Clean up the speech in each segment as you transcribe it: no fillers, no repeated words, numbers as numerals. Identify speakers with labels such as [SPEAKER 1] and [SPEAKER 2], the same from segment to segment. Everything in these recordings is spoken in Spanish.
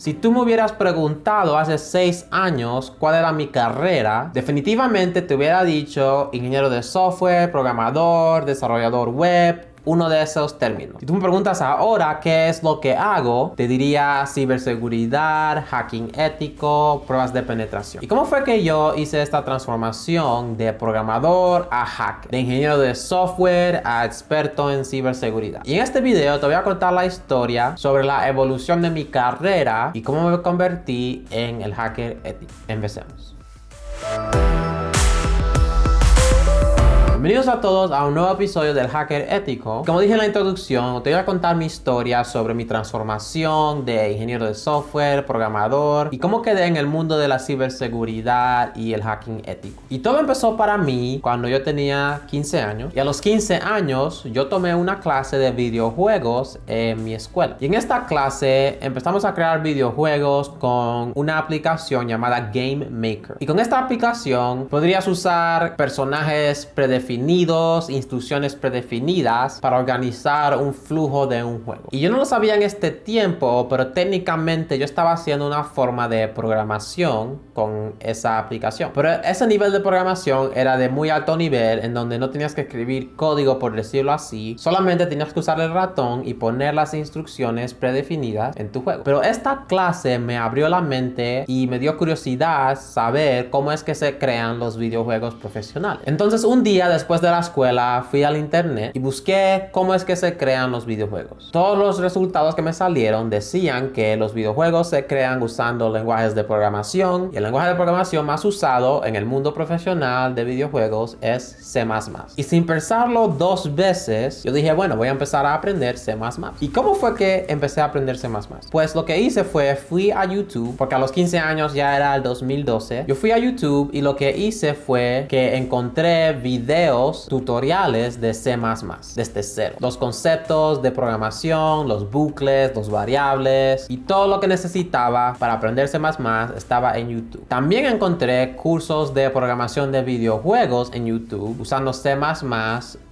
[SPEAKER 1] Si tú me hubieras preguntado hace 6 años cuál era mi carrera, definitivamente te hubiera dicho ingeniero de software, programador, desarrollador web, uno de esos términos. Si tú me preguntas ahora qué es lo que hago, te diría ciberseguridad, hacking ético, pruebas de penetración. ¿Y cómo fue que yo hice esta transformación de programador a hacker, de ingeniero de software a experto en ciberseguridad? Y en este video te voy a contar la historia sobre la evolución de mi carrera y cómo me convertí en el hacker ético. Empecemos. Bienvenidos a todos a un nuevo episodio del Hacker Ético. Como dije en la introducción, te voy a contar mi historia sobre mi transformación de ingeniero de software, programador y cómo quedé en el mundo de la ciberseguridad y el hacking ético. Y todo empezó para mí cuando yo tenía 15 años. Y a los 15 años yo tomé una clase de videojuegos en mi escuela. Y en esta clase empezamos a crear videojuegos con una aplicación llamada Game Maker. Y con esta aplicación podrías usar personajes predefinidos, instrucciones predefinidas para organizar un flujo de un juego. Y yo no lo sabía en este tiempo, pero técnicamente yo estaba haciendo una forma de programación con esa aplicación. Pero ese nivel de programación era de muy alto nivel, en donde no tenías que escribir código, por decirlo así, solamente tenías que usar el ratón y poner las instrucciones predefinidas en tu juego. Pero esta clase me abrió la mente y me dio curiosidad saber cómo es que se crean los videojuegos profesionales. Entonces un día después de la escuela fui al internet y busqué cómo es que se crean los videojuegos. Todos los resultados que me salieron decían que los videojuegos se crean usando lenguajes de programación, y el lenguaje de programación más usado en el mundo profesional de videojuegos es C++. Y sin pensarlo dos veces, yo dije, bueno, voy a empezar a aprender C++. ¿Y cómo fue que empecé a aprender C++? Pues lo que hice fue, fui a YouTube, porque a los 15 años ya era el 2012. Yo fui a YouTube y lo que hice fue que encontré videos, tutoriales de C++ desde cero. Los conceptos de programación, los bucles, los variables y todo lo que necesitaba para aprender C++ estaba en YouTube. También encontré cursos de programación de videojuegos en YouTube usando C++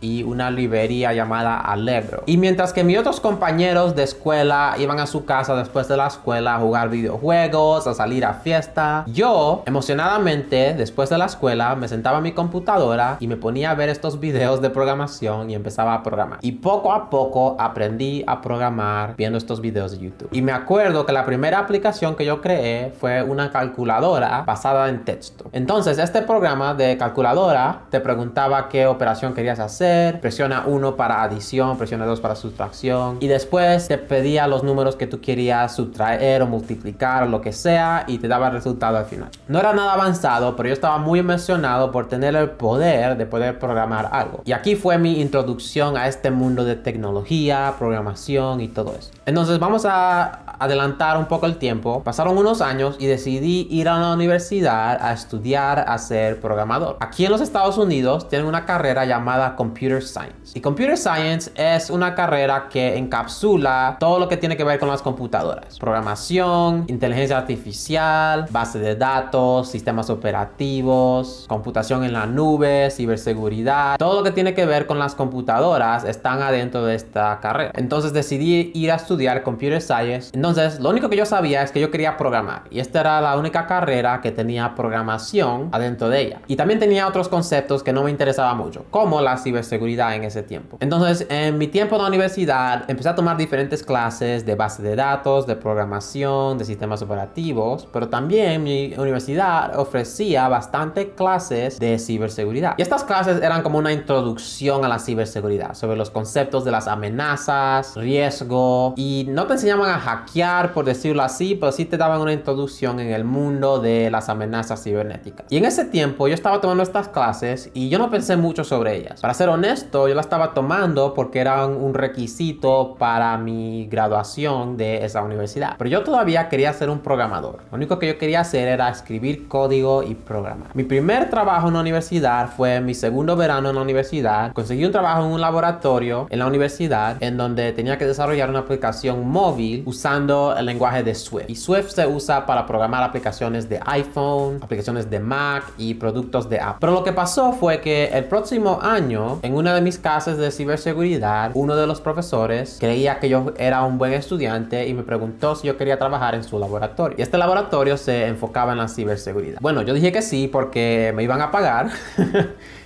[SPEAKER 1] y una librería llamada Allegro. Y mientras que mis otros compañeros de escuela iban a su casa después de la escuela a jugar videojuegos, a salir a fiesta, yo emocionadamente después de la escuela me sentaba en mi computadora y me ponía a ver estos videos de programación y empezaba a programar. Y poco a poco aprendí a programar viendo estos videos de YouTube. Y me acuerdo que la primera aplicación que yo creé fue una calculadora basada en texto. Entonces este programa de calculadora te preguntaba qué operación querías hacer, presiona 1 para adición, presiona 2 para sustracción, y después te pedía los números que tú querías subtraer o multiplicar o lo que sea, y te daba el resultado al final. No era nada avanzado, pero yo estaba muy emocionado por tener el poder de poder programar algo. Y aquí fue mi introducción a este mundo de tecnología, programación y todo eso. Entonces vamos a adelantar un poco el tiempo. Pasaron unos años y decidí ir a la universidad a estudiar a ser programador. Aquí en los Estados Unidos tienen una carrera llamada Computer Science. Y Computer Science es una carrera que encapsula todo lo que tiene que ver con las computadoras. Programación, inteligencia artificial, base de datos, sistemas operativos, computación en la nube, ciberseguridad. Todo lo que tiene que ver con las computadoras están adentro de esta carrera. Entonces decidí ir a estudiar Computer Science. Entonces lo único que yo sabía es que yo quería programar, y esta era la única carrera que tenía programación adentro de ella. Y también tenía otros conceptos que no me interesaban mucho, como la ciberseguridad en ese tiempo. Entonces en mi tiempo en la universidad empecé a tomar diferentes clases de base de datos, de programación, de sistemas operativos, pero también mi universidad ofrecía bastante clases de ciberseguridad. Y estas clases eran como una introducción a la ciberseguridad, sobre los conceptos de las amenazas, riesgo, y no te enseñaban a hackear, por decirlo así, pero sí te daban una introducción en el mundo de las amenazas cibernéticas. Y en ese tiempo yo estaba tomando estas clases y yo no pensé mucho sobre ellas. Para ser honesto, yo las estaba tomando porque eran un requisito para mi graduación de esa universidad. Pero yo todavía quería ser un programador. Lo único que yo quería hacer era escribir código y programar. Mi primer trabajo en la universidad fue mi segundo verano en la universidad. Conseguí un trabajo en un laboratorio en la universidad en donde tenía que desarrollar una aplicación móvil usando programando el lenguaje de Swift. Y Swift se usa para programar aplicaciones de iPhone, aplicaciones de Mac y productos de Apple. Pero lo que pasó fue que el próximo año, en una de mis clases de ciberseguridad, uno de los profesores creía que yo era un buen estudiante y me preguntó si yo quería trabajar en su laboratorio. Y este laboratorio se enfocaba en la ciberseguridad. Bueno, yo dije que sí porque me iban a pagar.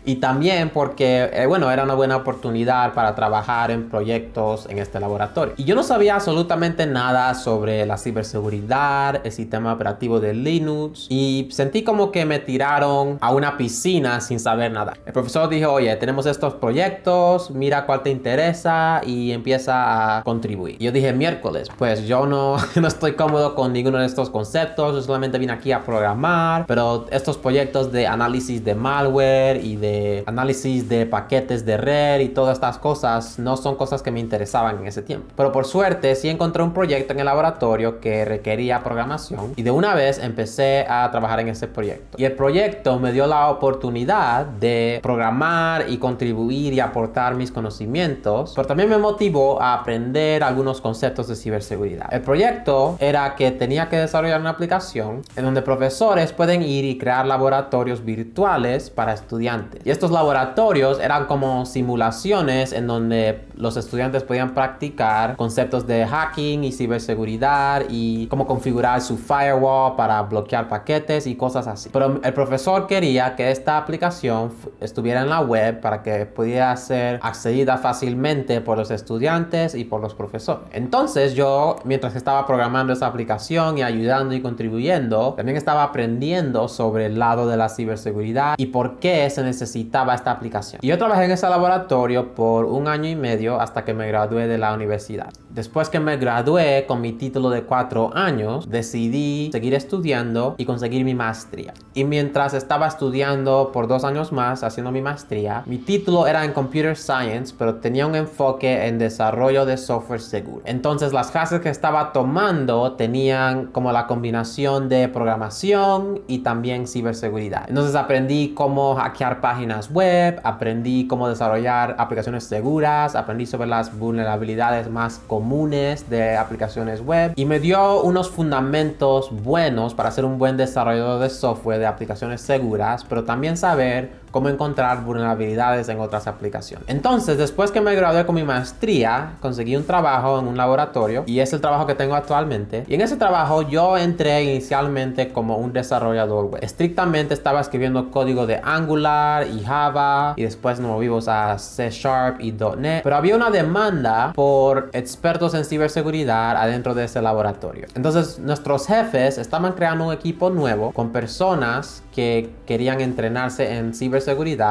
[SPEAKER 1] Y también porque, bueno, era una buena oportunidad para trabajar en proyectos en este laboratorio. Y yo no sabía absolutamente nada sobre la ciberseguridad, el sistema operativo de Linux. Y sentí como que me tiraron a una piscina sin saber nada. El profesor dijo, oye, tenemos estos proyectos, mira cuál te interesa y empieza a contribuir. Y yo dije, miércoles, pues yo no estoy cómodo con ninguno de estos conceptos. Yo solamente vine aquí a programar. Pero estos proyectos de análisis de malware y de análisis de paquetes de red y todas estas cosas no son cosas que me interesaban en ese tiempo. Pero por suerte sí encontré un proyecto en el laboratorio que requería programación y de una vez empecé a trabajar en ese proyecto. Y el proyecto me dio la oportunidad de programar y contribuir y aportar mis conocimientos, pero también me motivó a aprender algunos conceptos de ciberseguridad. El proyecto era que tenía que desarrollar una aplicación en donde profesores pueden ir y crear laboratorios virtuales para estudiantes. Y estos laboratorios eran como simulaciones en donde los estudiantes podían practicar conceptos de hacking y ciberseguridad y cómo configurar su firewall para bloquear paquetes y cosas así. Pero el profesor quería que esta aplicación estuviera en la web para que pudiera ser accedida fácilmente por los estudiantes y por los profesores. Entonces yo, mientras estaba programando esa aplicación y ayudando y contribuyendo, también estaba aprendiendo sobre el lado de la ciberseguridad y por qué se necesitaba esta aplicación. Y yo trabajé en ese laboratorio por 1 año y medio hasta que me gradué de la universidad. Después que me gradué con mi título de 4 años, decidí seguir estudiando y conseguir mi maestría. Y mientras estaba estudiando por 2 años más haciendo mi maestría, mi título era en Computer Science, pero tenía un enfoque en desarrollo de software seguro. Entonces las clases que estaba tomando tenían como la combinación de programación y también ciberseguridad. Entonces aprendí cómo hackear páginas web, aprendí cómo desarrollar aplicaciones seguras, aprendí sobre las vulnerabilidades más comunes de aplicaciones web y me dio unos fundamentos buenos para ser un buen desarrollador de software de aplicaciones seguras, pero también saber cómo encontrar vulnerabilidades en otras aplicaciones. Entonces, después que me gradué con mi maestría, conseguí un trabajo en un laboratorio y es el trabajo que tengo actualmente. Y en ese trabajo yo entré inicialmente como un desarrollador web. Estrictamente estaba escribiendo código de Angular y Java y después nos movimos a C# y .NET. Pero había una demanda por expertos en ciberseguridad adentro de ese laboratorio. Entonces, nuestros jefes estaban creando un equipo nuevo con personas que querían entrenarse en ciberseguridad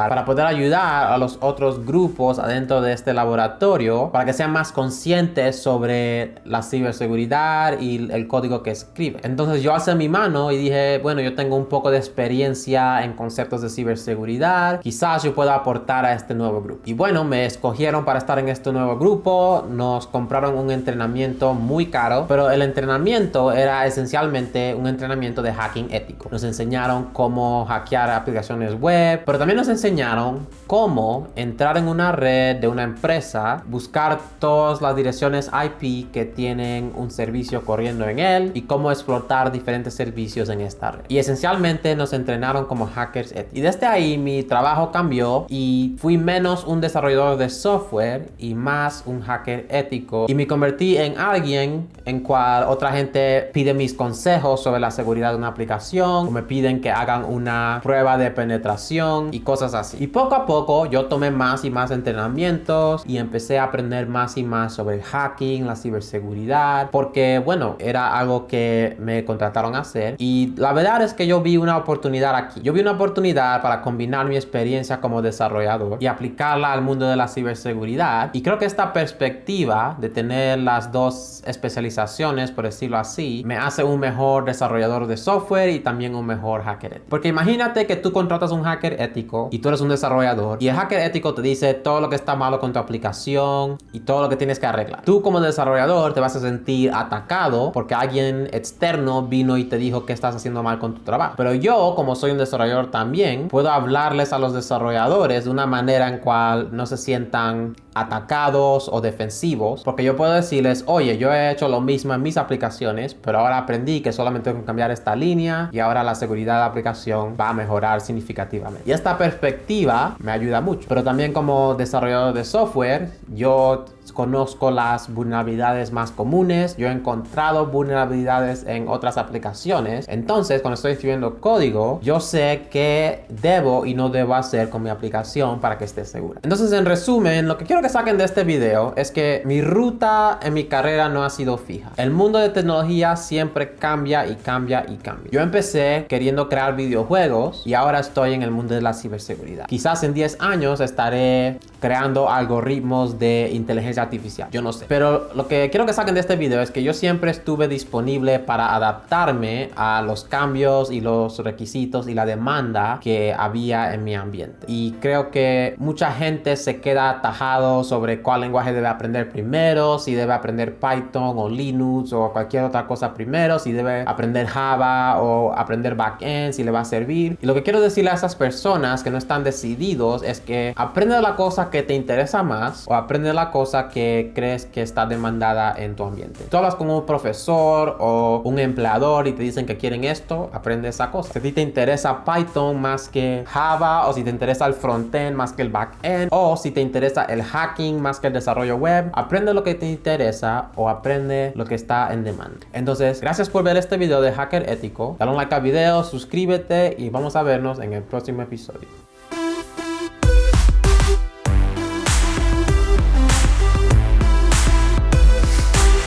[SPEAKER 1] para poder ayudar a los otros grupos adentro de este laboratorio para que sean más conscientes sobre la ciberseguridad y el código que escriben. Entonces yo alcé mi mano y dije, bueno, yo tengo un poco de experiencia en conceptos de ciberseguridad, quizás yo pueda aportar a este nuevo grupo. Y bueno, me escogieron para estar en este nuevo grupo, nos compraron un entrenamiento muy caro, pero el entrenamiento era esencialmente un entrenamiento de hacking ético. Nos enseñaron cómo hackear aplicaciones web, pero también nos enseñaron cómo entrar en una red de una empresa, buscar todas las direcciones IP que tienen un servicio corriendo en él y cómo explotar diferentes servicios en esta red. Y esencialmente nos entrenaron como hackers éticos. Y desde ahí mi trabajo cambió y fui menos un desarrollador de software y más un hacker ético. Y me convertí en alguien en cual otra gente pide mis consejos sobre la seguridad de una aplicación o me piden que hagan una prueba de penetración y cosas así. Y poco a poco yo tomé más y más entrenamientos y empecé a aprender más y más sobre el hacking, la ciberseguridad, porque bueno, era algo que me contrataron a hacer y la verdad es que yo vi una oportunidad aquí. Yo vi una oportunidad para combinar mi experiencia como desarrollador y aplicarla al mundo de la ciberseguridad y creo que esta perspectiva de tener las dos especializaciones, por decirlo así, me hace un mejor desarrollador de software y también un mejor hacker ético. Porque imagínate que tú contratas un hacker ético ético y tú eres un desarrollador y el hacker ético te dice todo lo que está malo con tu aplicación y todo lo que tienes que arreglar. Tú como desarrollador te vas a sentir atacado porque alguien externo vino y te dijo que estás haciendo mal con tu trabajo. Pero yo, como soy un desarrollador también, puedo hablarles a los desarrolladores de una manera en cual no se sientan atacados o defensivos, porque yo puedo decirles, oye, yo he hecho lo mismo en mis aplicaciones, pero ahora aprendí que solamente tengo que cambiar esta línea y ahora la seguridad de la aplicación va a mejorar significativamente. Y esta perspectiva me ayuda mucho. Pero también como desarrollador de software, yo conozco las vulnerabilidades más comunes, yo he encontrado vulnerabilidades en otras aplicaciones, entonces cuando estoy escribiendo código, yo sé qué debo y no debo hacer con mi aplicación para que esté segura. Entonces, en resumen, lo que quiero que saquen de este video es que mi ruta en mi carrera no ha sido fija. El mundo de tecnología siempre cambia y cambia y cambia. Yo empecé queriendo crear videojuegos y ahora estoy en el mundo de la ciberseguridad. Quizás en 10 años estaré creando algoritmos de inteligencia artificial, yo no sé. Pero lo que quiero que saquen de este video es que yo siempre estuve disponible para adaptarme a los cambios y los requisitos y la demanda que había en mi ambiente. Y creo que mucha gente se queda atajado sobre cuál lenguaje debe aprender primero, si debe aprender Python o Linux o cualquier otra cosa primero, si debe aprender Java o aprender backend, si le va a servir. Y lo que quiero decirle a esas personas que no están decididos es que aprende la cosa que te interesa más o aprende la cosa que crees que está demandada en tu ambiente. Tú hablas con un profesor o un empleador y te dicen que quieren esto, aprende esa cosa. Si a ti te interesa Python más que Java, o si te interesa el frontend más que el backend, o si te interesa el hacking más que el desarrollo web, aprende lo que te interesa o aprende lo que está en demanda. Entonces, gracias por ver este video de Hacker Ético. Dale un like al video, suscríbete y vamos a vernos en el próximo episodio.